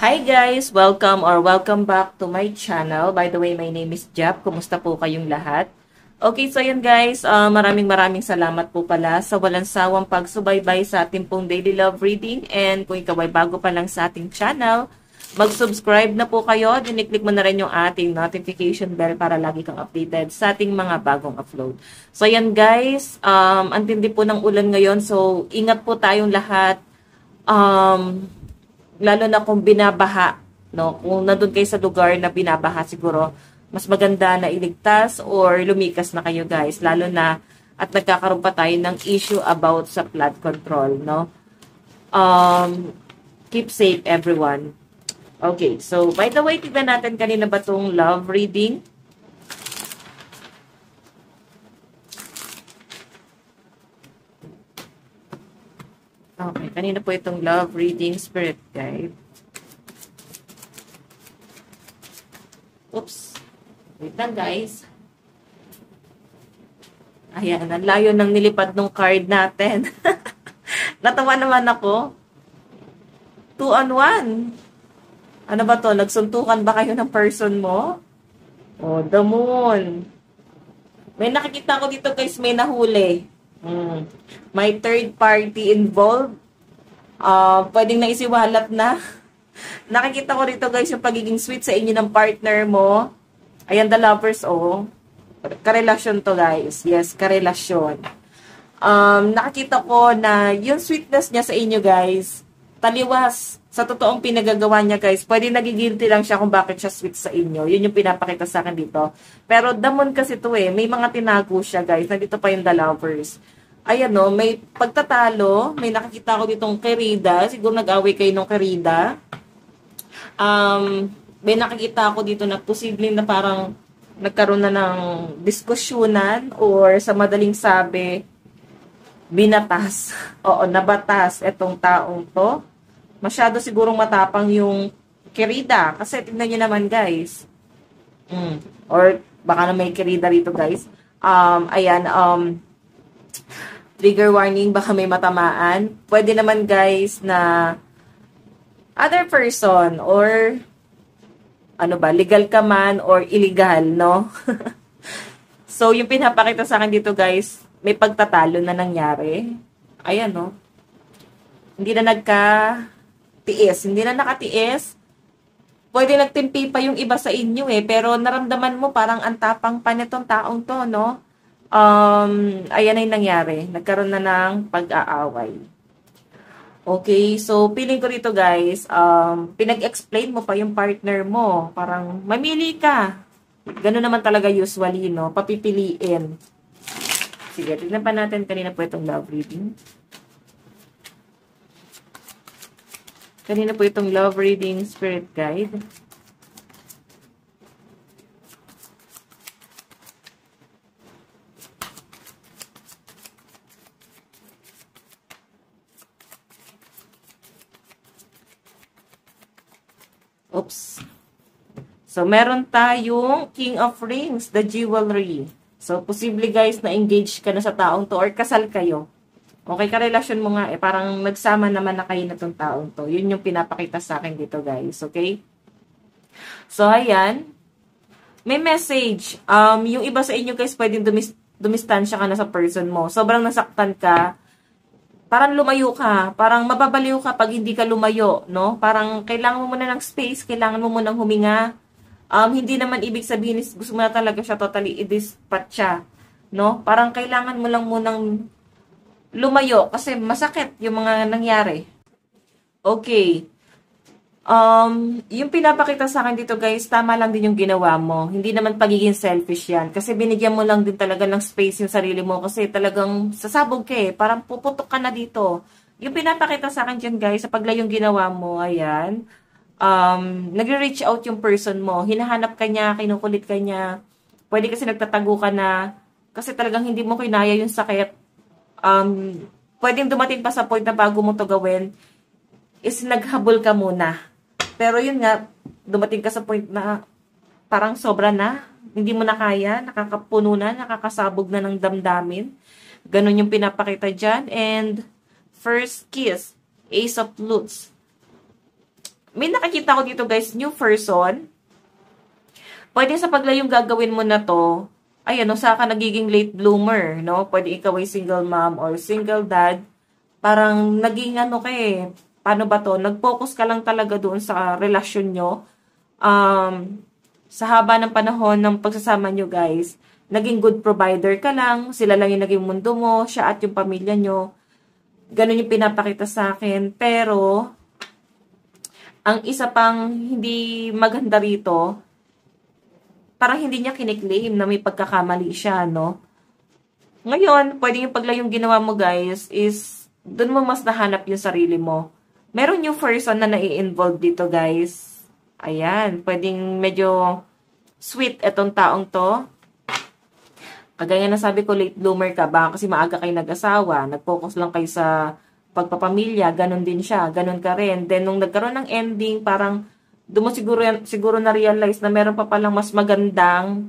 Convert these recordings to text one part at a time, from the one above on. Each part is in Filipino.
Hi guys! Welcome back to my channel. By the way, my name is Jap. Kumusta po kayong lahat? Okay, so yun guys, maraming salamat po pala sa walang sawang pagsubaybay sa ating pong daily love reading. And kung ikaw ay bago pa lang sa ating channel, mag-subscribe na po kayo. Diniklik mo na rin yung ating notification bell para lagi kang updated sa ating mga bagong upload. So yan guys, ang tindi po ng ulan ngayon. So ingat po tayong lahat. Lalo na kung binabaha, no? Kung nandun kayo sa lugar na binabaha, siguro mas maganda na iligtas or lumikas na kayo guys. Lalo na at nagkakaroon pa tayo ng issue about sa flood control, no? Keep safe everyone. Okay, so by the way, tignan natin kanina ba itong love reading? Okay, kanina po itong love reading spirit guide. Oops. Wait lang guys. Ayan, ang layo ng nilipad ng card natin. Natawa naman ako. 2 on 1. Ano ba to? Nagsuntukan ba kayo ng person mo? Oh, the moon. May nakikita ko dito guys, may nahuli. May third party involved. Pwedeng naisiwalat na. Nakikita ko rito guys yung pagiging sweet sa inyo ng partner mo. Ayan, the lovers, oh. Karelasyon to guys. Yes, karelasyon. Nakikita ko na yung sweetness niya sa inyo guys, taliwas sa totoong pinagagawa niya guys. Pwede nagigilty lang siya kung bakit siya sweet sa inyo. Yun yung pinapakita sa akin dito. Pero damon kasi to eh. May mga tinago siya guys. Nandito pa yung the lovers. Ayan no, may pagtatalo. May nakikita ko ditong kerida. Siguro nag-away kayo ng kerida. May nakikita ako dito na posibleng na parang nagkaroon na ng diskusyonan or sa madaling sabi, binatas. Oo, nabatas itong taong to. Masyado sigurong matapang yung kerida. Kasi tignan nyo naman guys. Or baka na may kerida rito guys. Ayan, trigger warning, baka may matamaan. Pwede naman guys na other person or ano ba, legal ka man or illegal, no? So, yung pinapakita sa akin dito guys, may pagtatalo na nangyari. Ayan, no? Hindi na nagka-tiis. Hindi na nakatiis. Pwede nagtimpi pa yung iba sa inyo eh. Pero naramdaman mo parang antapang pa nitong taong to, no? Ayan na yung nangyari. Nagkaroon na ng pag-aaway. Okay, so feeling ko rito guys, pinag-explain mo pa yung partner mo. Parang mamili ka. Ganun naman talaga usually, no? Papipiliin. Sige, tignan pa natin kanina po itong love reading. Kanina po itong love reading spirit guide. Oops. So, meron tayong King of Rings, the jewelry. So, posible guys na engage ka na sa taong to or kasal kayo. Okay, karelasyon mo nga eh. Parang nagsama naman na kayo na tong taong to. Yun yung pinapakita sa akin dito guys. Okay? So, ayan. May message. Yung iba sa inyo guys, pwedeng dumistansya ka na sa person mo. Sobrang nasaktan ka. Parang lumayo ka. Parang mababaliw ka pag hindi ka lumayo, no? Parang kailangan mo muna ng space, kailangan mo muna ng huminga. Hindi naman ibig sabihin gusto mo na talaga siya totally i-dispatch siya, no? Parang kailangan mo lang munang lumayo kasi masakit yung mga nangyari. Okay. Yung pinapakita sa akin dito guys, tama lang din yung ginawa mo. Hindi naman pagiging selfish yan. Kasi binigyan mo lang din talaga ng space yung sarili mo. Kasi talagang sasabog ka eh. Parang puputok ka na dito. Yung pinapakita sa akin dyan guys, sa paglayong ginawa mo, ayan. Nagre-reach out yung person mo. Hinahanap ka niya, kinukulit ka niya. Pwede kasi nagtatago ka na. Kasi talagang hindi mo kinaya yung sakit. Pwedeng dumating pa sa point na bago mo to gawin, is naghabol ka muna. Pero yun nga, dumating ka sa point na parang sobra na. Hindi mo na kaya, nakakapuno na, nakakasabog na ng damdamin. Ganon yung pinapakita dyan. And first kiss, Ace of Flutes. may nakikita ko dito guys, new person. Pwede sa paglayong gagawin mo na to, ayan, no, saka nagiging late bloomer, no? Pwede ikaw ay single mom or single dad. Parang naging ano ka eh, paano ba to? Nag-focus ka lang talaga doon sa relasyon nyo. Sa haba ng panahon ng pagsasama nyo guys, naging good provider ka lang, sila lang yung naging mundo mo, siya at yung pamilya nyo. Ganun yung pinapakita sa akin. Pero, ang isa pang hindi maganda rito, parang hindi niya kiniklaim na may pagkakamali siya, no? Ngayon, pwede yung paglayong ginawa mo, guys, is doon mo mas nahanap yung sarili mo. Meron yung person na nai-involve dito, guys. Ayan, pwedeng medyo sweet etong taong to. Kagaya na sabi ko, late bloomer ka, baka kasi maaga kayo nag-asawa, nag-focus lang kayo sa pagpapamilya, ganun din siya, ganun ka rin. Then, nung nagkaroon ng ending, parang doon mo siguro na-realize na meron pa palang mas magandang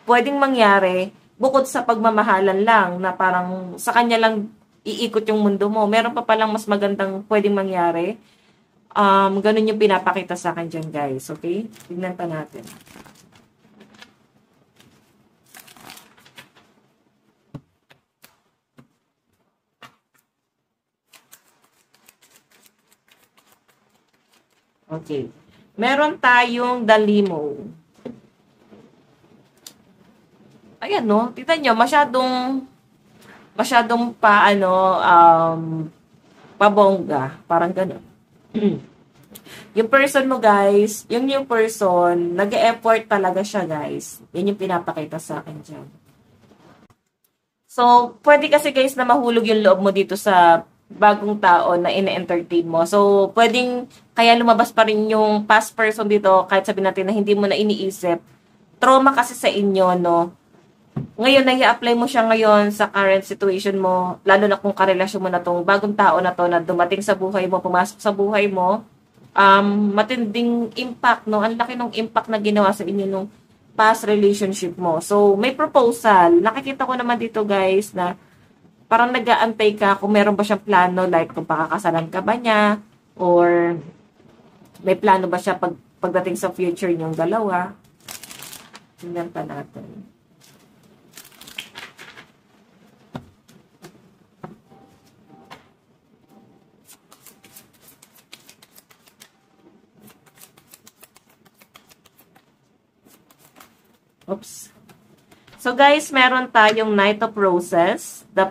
pwedeng mangyari bukod sa pagmamahalan lang na parang sa kanya lang iikot yung mundo mo. Meron pa palang mas magandang pwedeng mangyari. Ganun yung pinapakita sa akin dyan, guys. Okay? Tignan pa natin. Okay. Meron tayong the limo. Ayan, no? Tignan nyo, masyadong pabongga. Parang gano'n. Yung person mo, guys, yung new person, nag-e-effort talaga siya, guys. Yan yung pinapakita sa akin dyan. So, pwede kasi, guys, na mahulog yung loob mo dito sa bagong tao na ine-entertain mo. So, pwedeng kaya lumabas pa rin yung past person dito, kahit sabihin natin na hindi mo na iniisip. Trauma kasi sa inyo, no? Ngayon, nai-apply mo siya ngayon sa current situation mo, lalo na kung karelasyon mo na tong bagong tao na to na dumating sa buhay mo, pumasok sa buhay mo, matinding impact, no? Ang laki ng impact na ginawa sa inyo nung past relationship mo. So, may proposal. Nakikita ko naman dito, guys, na parang nag-aantay ka kung meron ba siyang plano, like kung pakakasalan ka ba niya, or may plano ba siya pagdating sa future niyong dalawa. Tingnan pa natin. Oops. So guys, meron tayong Knight of Roses, the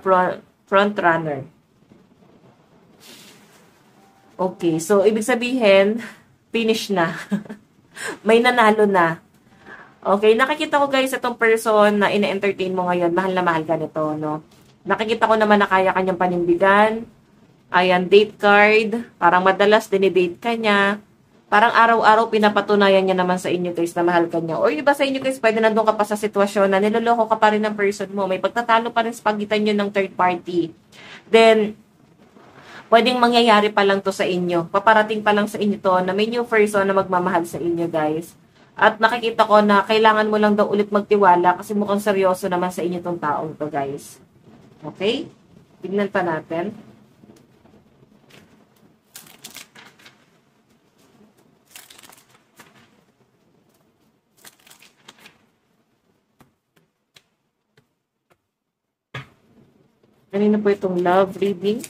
front runner. Okay, so ibig sabihin, finish na. May nanalo na. Okay, nakikita ko guys itong person na ina-entertain mo ngayon, mahal na mahal ka nito, no? Nakikita ko naman na kaya kanyang panindigan. Ayan, date card. Parang madalas dinidate ka niya. Parang araw-araw pinapatunayan niya naman sa inyo guys na mahal ka niya. O iba sa inyo guys, pwede nandun ka pa sa sitwasyon na niloloko ka pa rin ng person mo. May pagtatalo pa rin sa pagitan nyo ng third party. Then, pwedeng mangyayari pa lang to sa inyo. Paparating pa lang sa inyo to na may new person na magmamahal sa inyo guys. At nakikita ko na kailangan mo lang daw ulit magtiwala kasi mukhang seryoso naman sa inyo tong taong to guys. Okay? Tignan pa natin. Kanina po itong love reading.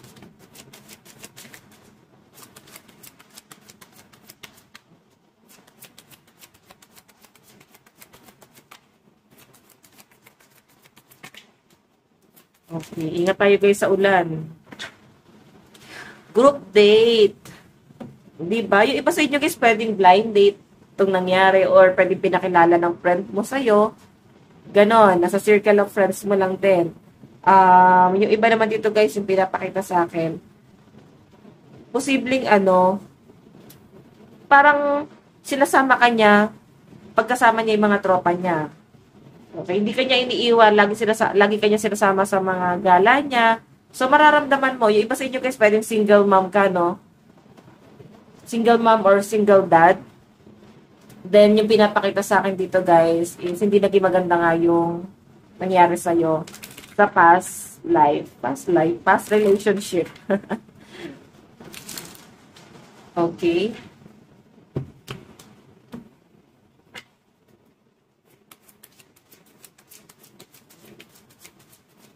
Okay, ingat tayo guys sa ulan. Group date. Diba? Yung iba sa inyo guys, pwedeng blind date itong nangyari or pwedeng pinakilala ng friend mo sa'yo. Ganon, nasa circle of friends mo lang din. Yung iba naman dito guys, yung pinapakita sa akin, posibleng parang sinasama ka niya, pagkasama niya yung mga tropa niya. Okay, hindi kanya iniiwan, lagi kanya sinasama sa mga gala niya. So, mararamdaman mo, yung iba sa inyo guys, pwedeng single mom ka, no? Single mom or single dad. Then, yung pinapakita sa akin dito guys, is hindi naging maganda nga yung nangyari sa'yo sa past relationship. Okay?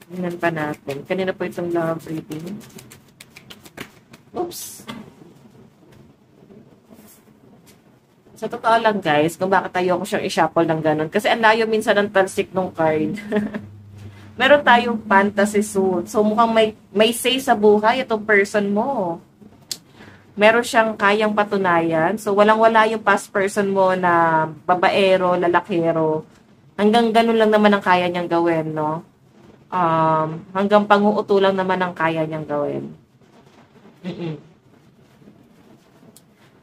Tingnan pa natin. Kanina po itong love reading. Oops. Sa totoo lang guys, kung bakit tayo ko siyang i-shuffle ng ganun. Kasi ang layo minsan ng talsik ng card. Meron tayong fantasy suit. So mukhang may say sa buhay itong person mo. Meron siyang kayang patunayan. So walang-wala yung past person mo na babaero, lalakero. Hanggang ganun lang naman ang kaya niyang gawin, no? Hanggang panguuto lang naman ang kaya niyang gawin.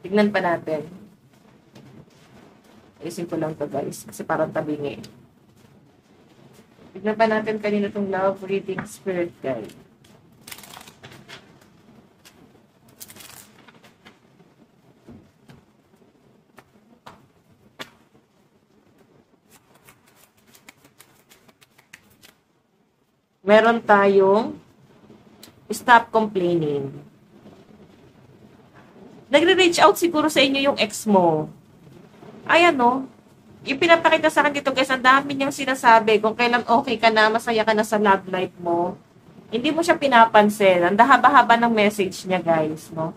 Tignan pa natin. Ayusin ko lang to guys. Kasi parang tabingi. Tignan pa natin kanina itong love reading spirit guide. Meron tayong stop complaining. Nagre-reach out siguro sa inyo yung ex mo. Ay ano, yung pinapakita sa akin dito guys, ang dami niyang sinasabi kung kailan okay ka na, masaya ka na sa love life mo. Hindi mo siya pinapansin. Ang haba-haba ng message niya guys, no?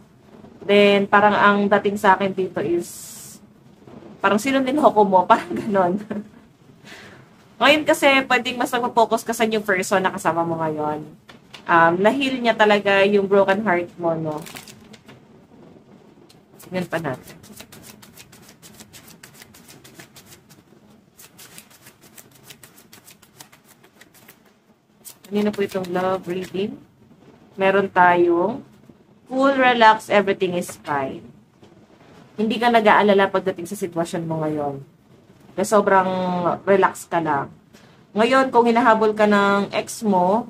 Then, parang ang dating sa akin dito is, parang sino niloko mo? Parang ganon. Ngayon kasi, pwedeng mas mag-focus ka sa yung person na kasama mo ngayon. Na-heal niya talaga yung broken heart mo, no? Tingnan pa natin. Kanina po itong love reading. Meron tayong cool, relax, everything is fine. Hindi ka nag-aalala pagdating sa sitwasyon mo ngayon. Kasi sobrang relax ka lang. Ngayon, kung hinahabol ka ng ex mo,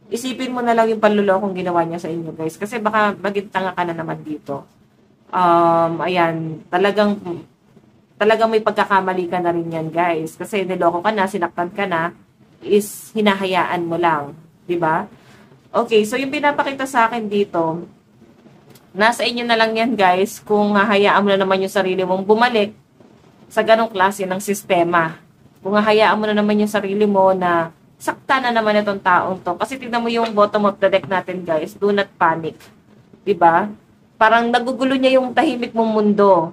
isipin mo na lang yung panlulokong ginawa niya sa inyo, guys. Kasi baka maging tanga ka na naman dito. Ayan, talagang may pagkakamali ka na rin yan, guys. Kasi niloko ka na, sinaktan ka na, is hinahayaan mo lang. 'Di ba? Okay, so yung pinapakita sa akin dito, nasa inyo na lang yan, guys, kung hahayaan mo na naman yung sarili mong bumalik sa ganong klase ng sistema. Kung hahayaan mo na naman yung sarili mo na sakta na naman itong taong to. Kasi tignan mo yung bottom of the deck natin, guys. Do not panic. 'Di ba? Parang nagugulo niya yung tahimik mong mundo.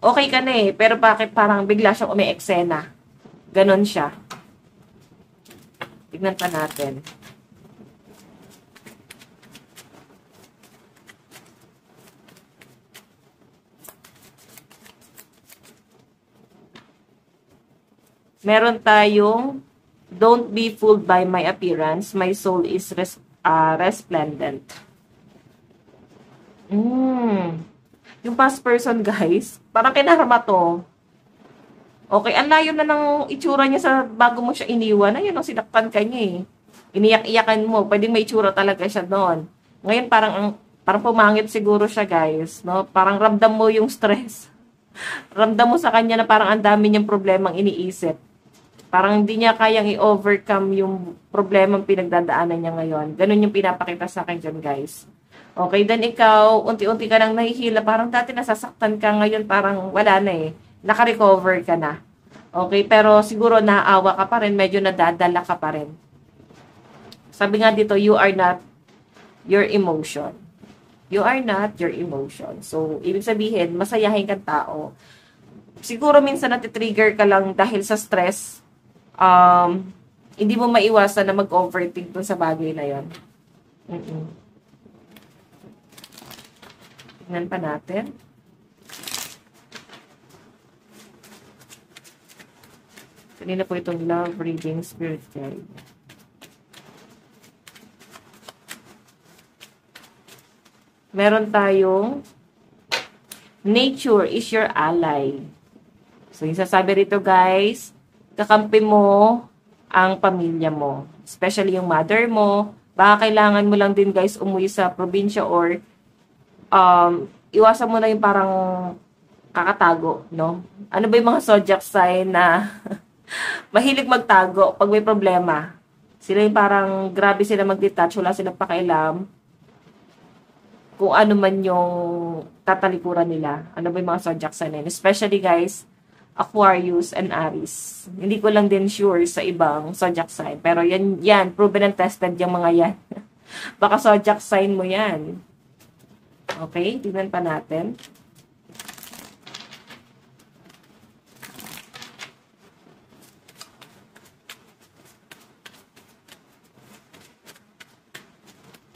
Okay ka na eh, pero bakit parang bigla siyang umi-eksena? Ganon siya. Tignan pa natin. Meron tayong, don't be fooled by my appearance. My soul is resplendent. Yung past person, guys, parang kinarama to. Okay, ang layo na ng itsura niya sa bago mo siya iniwan. Ayun, sinaktan ka niya eh. Iniyak-iyakan mo. Pwedeng may itsura talaga siya doon. Ngayon, parang pumangit siguro siya, guys. No? Parang ramdam mo yung stress. Ramdam mo sa kanya na parang ang dami niyang problemang iniisip. Parang hindi niya kayang i-overcome yung problemang pinagdadaanan niya ngayon. Ganun yung pinapakita sa akin dyan, guys. Okay, then ikaw, unti-unti ka nang nahihila. Parang dati nasasaktan ka, ngayon parang wala na eh. Naka-recover ka na. Okay, pero siguro naaawa ka pa rin, medyo nadadala ka pa rin. Sabi nga dito, you are not your emotion. You are not your emotion. So, ibig sabihin, masayahin kang tao. Siguro minsan natitrigger ka lang dahil sa stress. Hindi mo maiwasan na mag-overthink dun sa bagay na yon. Tingnan pa natin. Kanina po itong love reading spirit guide. Meron tayong nature is your ally. So, yung sasabi rito, guys, kakampi mo ang pamilya mo. Especially yung mother mo. Baka kailangan mo lang din, guys, umuwi sa probinsya or iwasan mo na yung parang kakatago, no? Ano ba yung mga zodiac sign na mahilig magtago pag may problema? Sila yung parang grabe sila mag-detach, wala silang pakialam. kung ano man yung tatalikuran nila. Ano ba yung mga zodiac sign na yun? Especially guys, Aquarius and Aries. Hindi ko lang din sure sa ibang zodiac sign. Pero yan, proven and tested yung mga yan. Baka zodiac sign mo yan. Okay, tignan pa natin.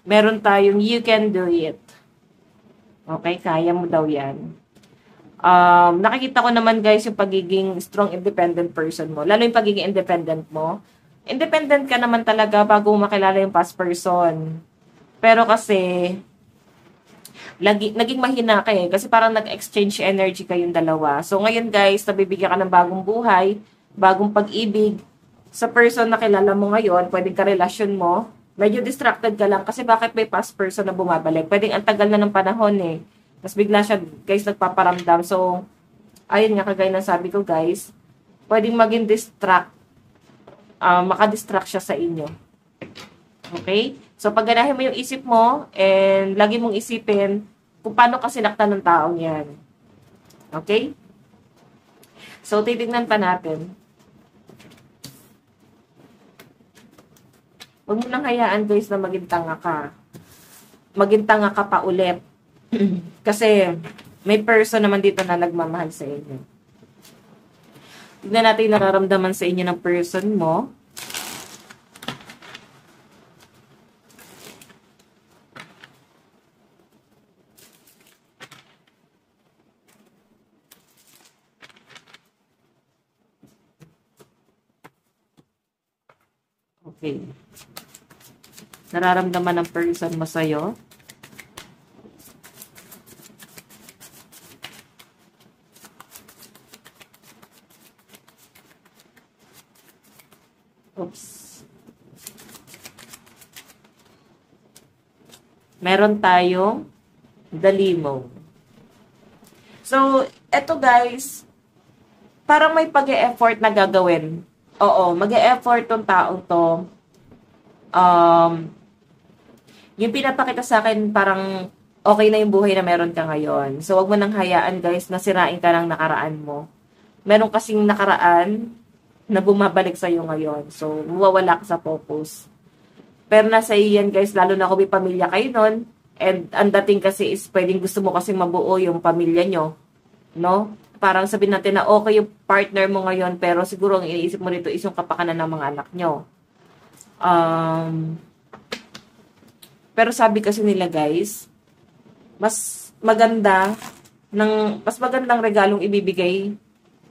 Meron tayong you can do it. Okay, kaya mo daw yan. Nakikita ko naman guys yung pagiging strong independent person mo. Lalo yung pagiging independent mo. Independent ka naman talaga bago mo makilala yung past person. Pero kasi, naging mahina ka eh. Kasi parang nag-exchange energy kayong dalawa. So ngayon guys, nabibigyan ka ng bagong buhay, bagong pag-ibig. Sa person na kilala mo ngayon, pwedeng karelasyon mo, medyo distracted ka lang kasi bakit may past person na bumabalik? Pwedeng ang tagal na ng panahon eh. Tapos bigla siya, guys, nagpaparamdam. So, ayun nga, kagaya ng sabi ko, guys, pwedeng maging makadistract siya sa inyo. Okay? So, pagganahin mo yung isip mo and lagi mong isipin kung paano ka sinaktan ng taong yan. Okay? So, titignan pa natin. Huwag mo nang hayaan, guys, na maging tanga ka. Maging tanga ka pa ulit. Kasi, may person naman dito na nagmamahal sa inyo. Tignan natin yung nararamdaman sa inyo ng person mo. Okay. Nararamdaman ng person mo sa'yo. Oops. Meron tayong the limo. So, eto guys, parang may pag-e-effort na gagawin. Oo, mag-e-effort tong taong to. Yung pinapakita sa akin, parang okay na yung buhay na meron ka ngayon. So, wag mo nang hayaan, guys, na sirain ka ng nakaraan mo. Meron kasing nakaraan na bumabalik sa'yo ngayon. So, mawawala ka sa focus. Pero nasa iyo yan, guys, lalo na kung may pamilya kayo nun. And ang dating kasi is, pwedeng gusto mo kasing mabuo yung pamilya nyo. No? Parang sabihin natin na okay yung partner mo ngayon, pero siguro ang iniisip mo nito is yung kapakanan ng mga anak nyo. Pero sabi kasi nila guys, mas magandang regalong ibibigay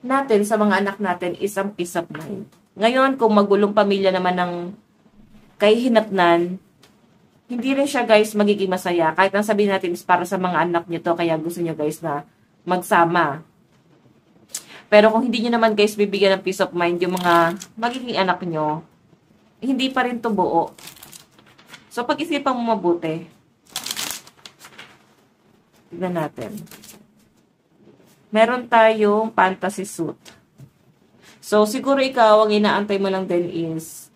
natin sa mga anak natin is ang peace of mind. Ngayon, kung magulong pamilya naman ng kahihinatnan, hindi rin siya guys magiging masaya. Kahit ang sabihin natin is para sa mga anak nyo to, kaya gusto nyo guys na magsama. Pero kung hindi nyo naman guys bibigyan ng peace of mind yung mga magiging anak nyo, hindi pa rin to buo. So, pag-isipan mo mabuti. Tignan natin. Meron tayong fantasy suit. So, siguro ikaw, ang inaantay mo lang din is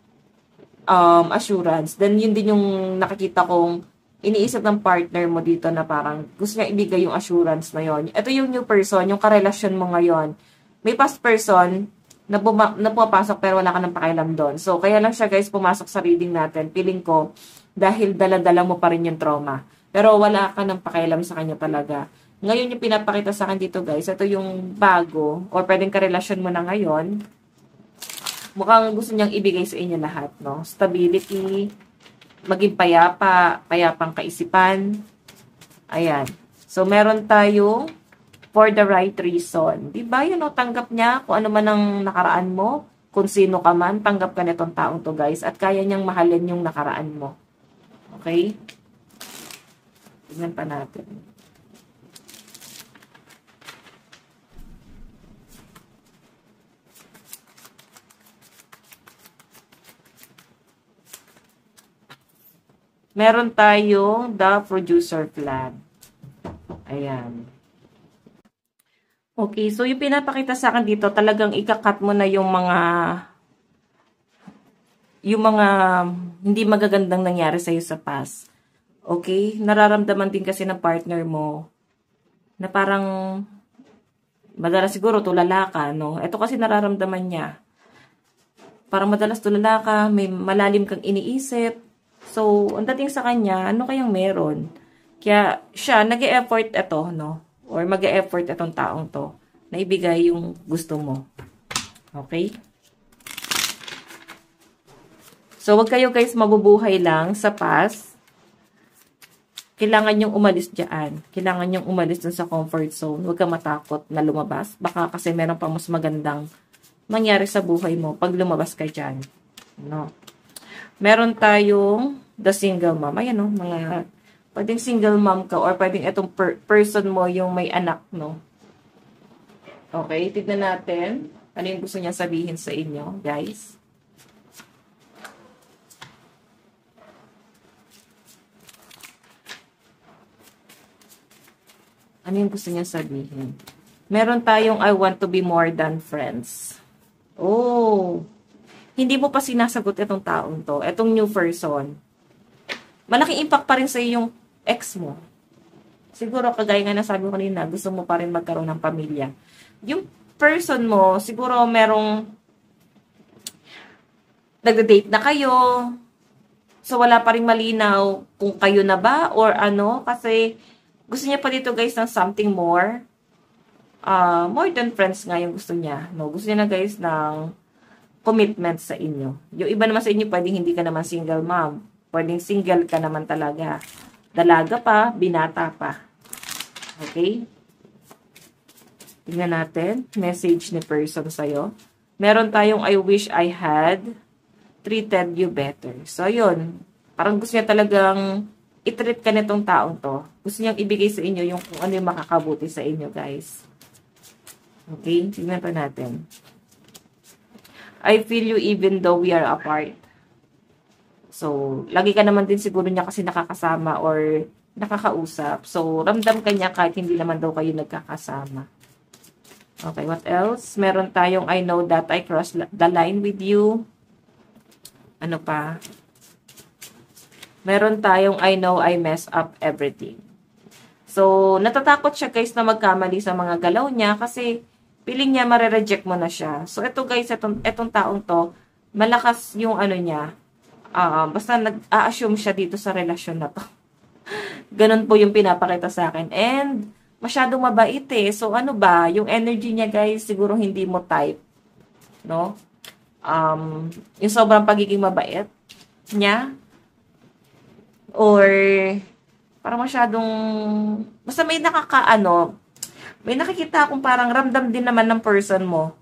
assurance. Then, yun din yung nakikita kong iniisip ng partner mo dito na parang gusto niya ibigay yung assurance na yon. Ito yung new person, yung karelasyon mo ngayon. May past person na pumapasok pero wala ka ng pakialam doon. So, kaya lang siya guys pumasok sa reading natin. Feeling ko, dahil dala-dala mo pa rin yung trauma. Pero wala ka ng pakialam sa kanya talaga. Ngayon yung pinapakita sa akin dito guys, ito yung bago or pwedeng karelasyon mo na ngayon. Mukhang gusto niyang ibigay sa inyo lahat, no? Stability, maging payapang kaisipan. Ayan. So, meron tayong for the right reason. Diba yun, no? Tanggap niya kung ano man ang nakaraan mo, kung sino ka man, tanggap ka nitong taong to guys, at kaya niyang mahalin yung nakaraan mo. Okay? Tingnan pa natin. Meron tayong the producer plan. Ayan. Okay, so yung pinapakita sa akin dito, talagang ikakat mo na yung mga hindi magagandang nangyari sa iyo sa past. Okay? Nararamdaman din kasi ng partner mo na parang madalas siguro tulala ka, no? Ito kasi nararamdaman niya. Parang madalas tulala ka, may malalim kang iniisip. So, ang dating sa kanya, ano kayang meron? Kaya siya, nag-e-effort ito, no? Or mag-e-effort itong taong to na ibigay yung gusto mo. Okay? So, wag kayo guys mabubuhay lang sa past. Kailangan nyong umalis dyan. Kailangan nyong umalis dun sa comfort zone. Huwag ka matakot na lumabas. Baka kasi meron pa mas magandang mangyari sa buhay mo pag lumabas ka dyan. No? Meron tayong the single mom. Ayan, no? Mga, pwedeng single mom ka or pwedeng itong person mo yung may anak, no? Okay, tignan natin. Ano yung gusto niya sabihin sa inyo, guys? Ano yung gusto niya sabihin? Meron tayong I want to be more than friends. Oh, hindi mo pa sinasagot itong taong to. Itong new person. Malaking impact pa rin sa yung ex mo. Siguro, kagaya nga na sabi ko kanina, gusto mo pa rin magkaroon ng pamilya. Yung person mo, siguro merong nagda-date na kayo. So, wala pa rin malinaw kung kayo na ba or ano. Kasi, gusto niya pa dito guys ng something more. More than friends nga yung gusto niya. No? Gusto niya na guys ng commitment sa inyo. Yung iba naman sa inyo, pwedeng hindi ka naman single mom. Pwedeng single ka naman talaga. Dalaga pa, binata pa. Okay? Tingnan natin. Message ni person sa'yo. Meron tayong I wish I had treated you better. So, yun. Parang gusto niya talagang i-treat ka nitong taong to. Gusto niyang ibigay sa inyo yung kung ano yung makakabuti sa inyo, guys. Okay? Tingnan pa natin. I feel you even though we are apart. So, lagi ka naman din siguro niya kasi nakakasama or nakakausap. So, ramdam ka niya kahit hindi naman daw kayo nagkakasama. Okay, what else? Meron tayong I know that I crossed the line with you. Ano pa? Meron tayong I know I mess up everything. So, natatakot siya guys na magkamali sa mga galaw niya kasi feeling niya mare-reject mo na siya. So, ito guys, itong taong to, malakas yung ano niya. Basta nag-a-assume siya dito sa relasyon na to. Ganun po yung pinapakita sa akin. And, masyadong mabait eh. So, ano ba? Yung energy niya guys, siguro hindi mo type. No? Yung sobrang pagiging mabait niya. Or, parang masyadong, basta may may nakikita akong parang ramdam din naman ng person mo.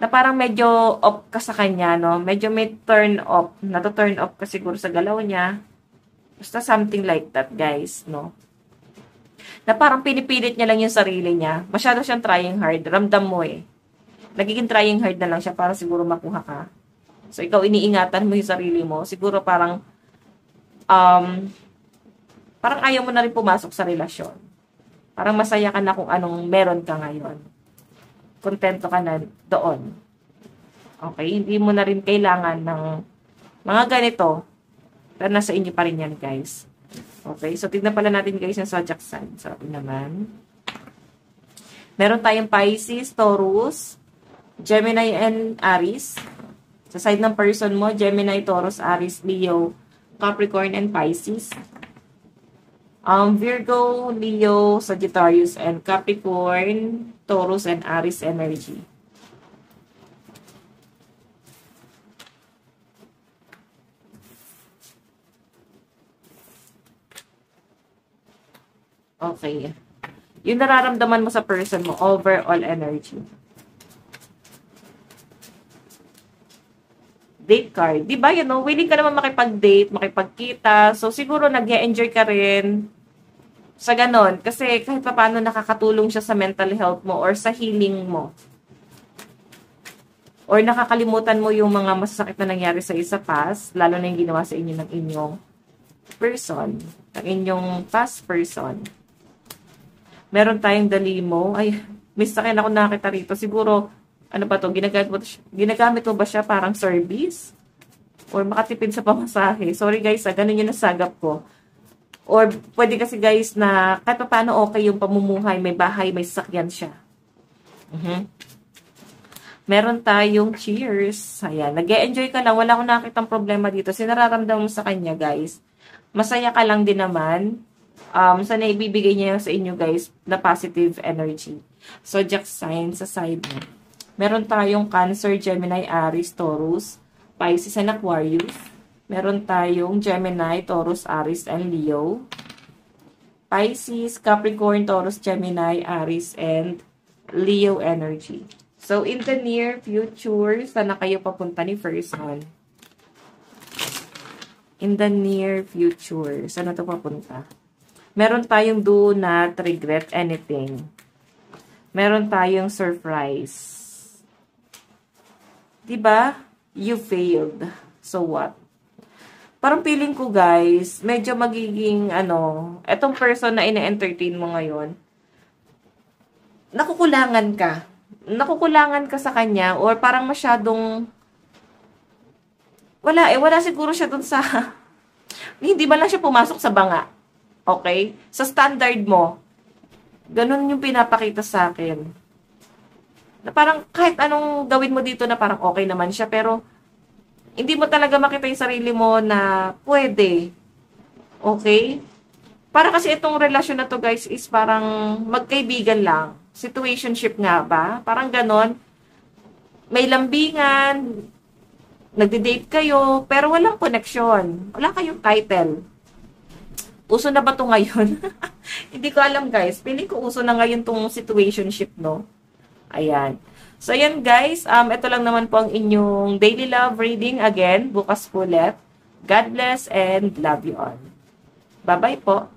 Na parang medyo off ka sa kanya, no? Medyo may turn off. Nato-turn off ka siguro sa galaw niya. Basta something like that, guys, no? Na parang pinipilit niya lang yung sarili niya. Masyado siyang trying hard. Ramdam mo eh. Nagiging trying hard na lang siya para siguro makuha ka. So, ikaw iniingatan mo yung sarili mo. Siguro parang parang ayaw mo na rin pumasok sa relasyon. Parang masaya ka na kung anong meron ka ngayon. Kontento ka na doon. Okay? Hindi mo na rin kailangan ng mga ganito. Pero nasa inyo pa rin yan, guys. Okay? So, tignan pala natin, guys, yung zodiac sign. Sabi naman. Meron tayong Pisces, Taurus, Gemini, and Aries. Sa side ng person mo, Gemini, Taurus, Aries, Leo, Capricorn, and Pisces. Virgo, Leo, Sagittarius, and Capricorn, Taurus, and Aries energy. Okay. Yung nararamdaman mo sa person mo, overall energy. Date card. Diba, willing ka naman makipag-date, makipagkita. So, siguro nag-e-enjoy ka rin sa ganon. Kasi kahit pa paano nakakatulong siya sa mental health mo or sa healing mo. Or nakakalimutan mo yung mga masasakit na nangyari sa isa past, lalo na yung ginawa sa inyo ng inyong person, ng inyong past person. Meron tayong dalimo. Ay, miss na ako nakita rito. Siguro, ano ba to? Ginagamit mo ba siya parang service? Or makatipid sa pamasahe? Sorry guys, ganun yung nasagap ko. Or pwede kasi guys na kahit pa paano okay yung pamumuhay, may bahay, may sasakyan siya. Meron tayong cheers. Ayan, nag-e-enjoy ka lang. Wala akong nakitang problema dito. Sinararamdaman mo sa kanya guys. Masaya ka lang din naman. Sa naibibigay niya sa inyo guys na positive energy. Zodiac sign sa side mo. Meron tayong Cancer, Gemini, Aries, Taurus, Pisces, and Aquarius. Meron tayong Gemini, Taurus, Aries, and Leo. Pisces, Capricorn, Taurus, Gemini, Aries, and Leo energy. So, in the near future, saan na kayo papunta ni person? In the near future, saan na ito papunta? Meron tayong do not regret anything. Meron tayong surprise. Diba? You failed. So what? Parang feeling ko guys, medyo magiging etong person na ina-entertain mo ngayon, nakukulangan ka. Nakukulangan ka sa kanya or parang masyadong wala siguro siya dun sa hindi ba lang siya pumasok sa banga. Okay? Sa standard mo, ganun yung pinapakita sa akin. Na parang kahit anong gawin mo dito na parang okay naman siya, pero hindi mo talaga makita yung sarili mo na pwede. Okay? Para kasi itong relasyon na to guys is parang magkaibigan lang. Situationship nga ba? Parang ganon. May lambingan, nagde-date kayo, pero walang connection. Wala kayong title. Uso na ba to ngayon? Hindi ko alam guys. Feeling ko uso na ngayon tong situationship, no? Ayan. So, ayan guys. Ito lang naman po ang inyong daily love reading. Again, bukas po ulit. God bless and love you all. Bye-bye po.